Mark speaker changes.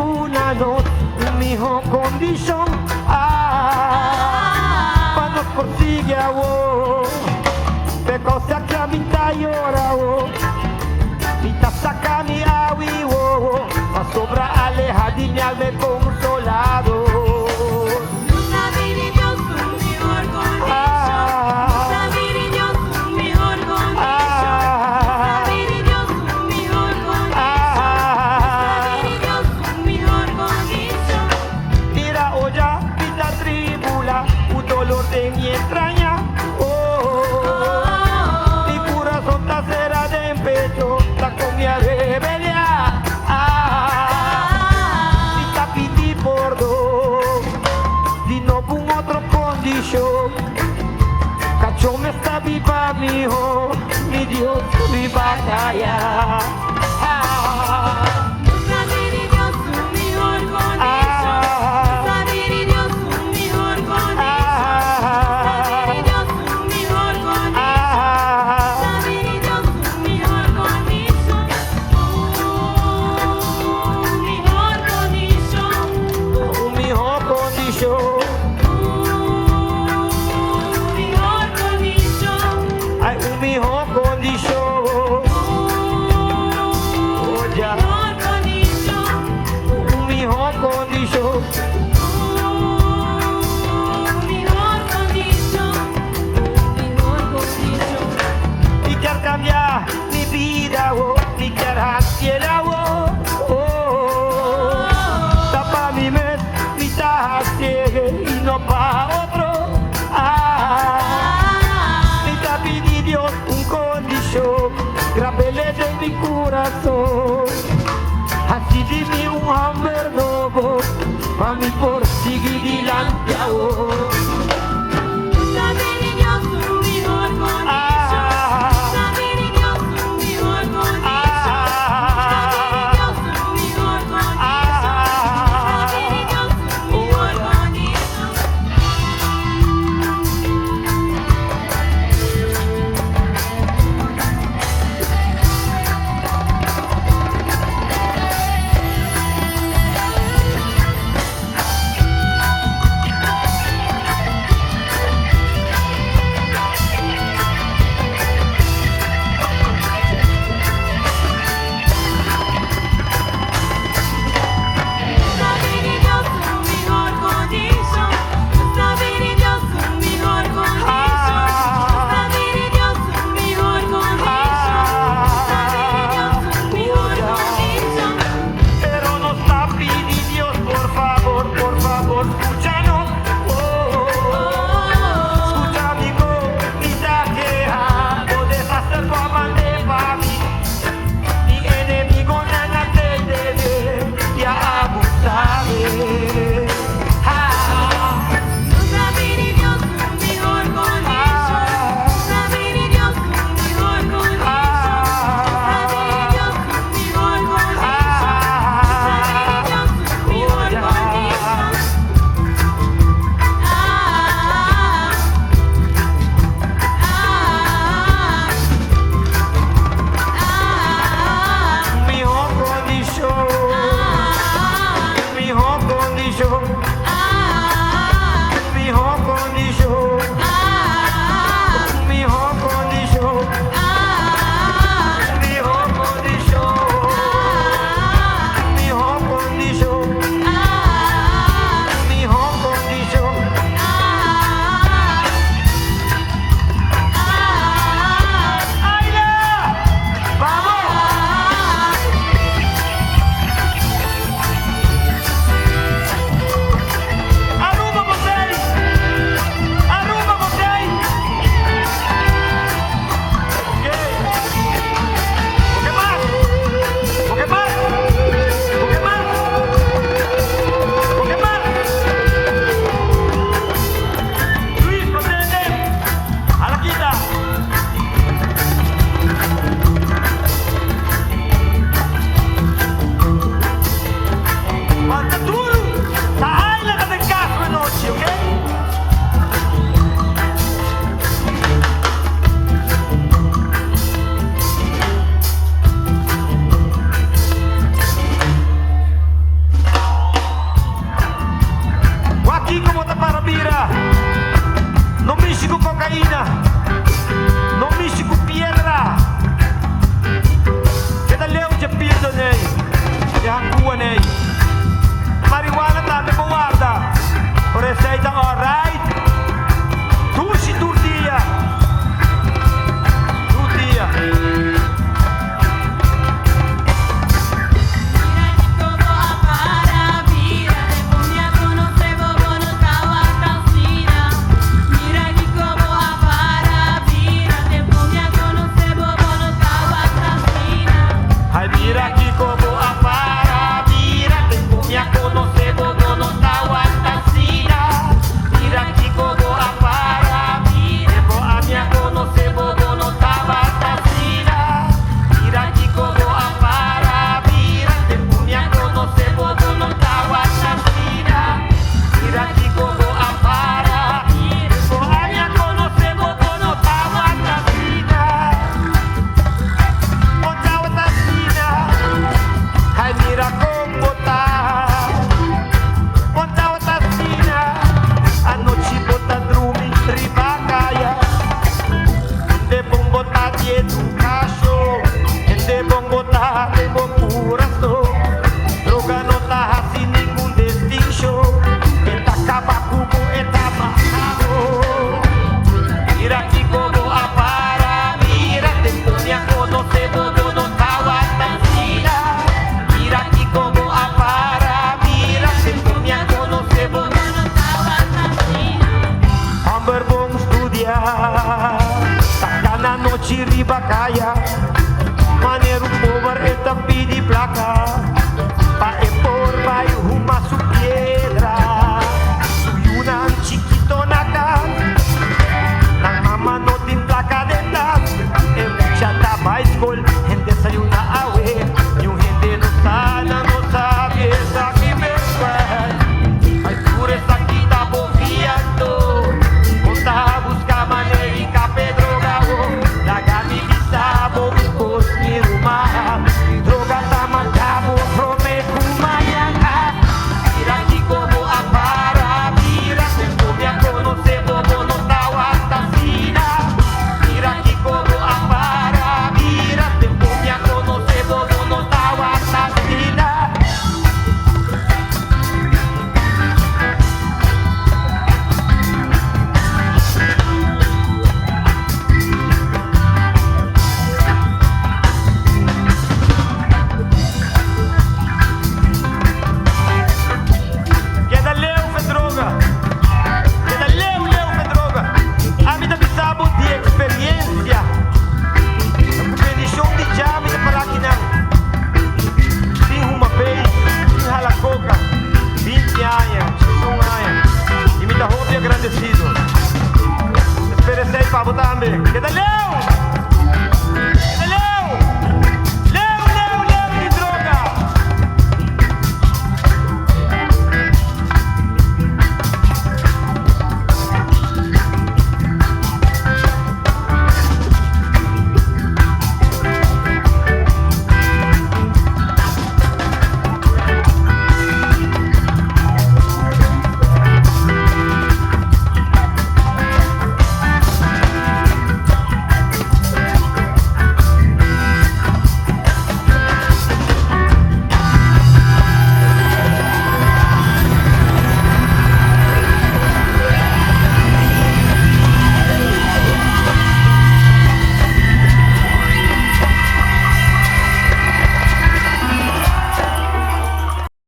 Speaker 1: una noche, mi hijo condición. Cuando consigue a vos, te cosa que a mí está llorando. Mi saca mi agua, a sobra aleja de mi alma consolado. De mi entraña, mi corazón está cera de pecho, está con mi rebelión, y está pidi por dos, y no con otro condición, cacho me está viva mi hijo, mi Dios, mi batalla. Y no pa' otro, me está pidiendo Dios un condición, grábele de mi corazón, así de mí un hambre nuevo, pa' mí por seguir delante a vos. chiribacaya. Maneiro pobre e tampi de placa. Pa e por vai uma su piedra. Suyuna chiquito naka. Nang mama no tin placa de tas. E mucha taba escol, gente saiu na awe. E um gente no sana, no sabe essa que me faz. A escureza que tá boviando. Conta a buscar maneira e capedroga. Da gami bisabo, cosme rumah. Droga tá macabo, prometo mayanga. Mira aqui como a para, mira. Tempo me a conocer, bobo no tal assassina. Mira aqui como a para, mira. Tempo me a conocer, bobo no tal assassina. Queda leu fe droga. Queda leu fe droga. A vida bisabo de experiência. A competição de já me falar que não. Tem uma vez, tem halacoca, 20 anos, 1 ano. E me dá roupa agradecido. Esperei para botar também. Queda leu!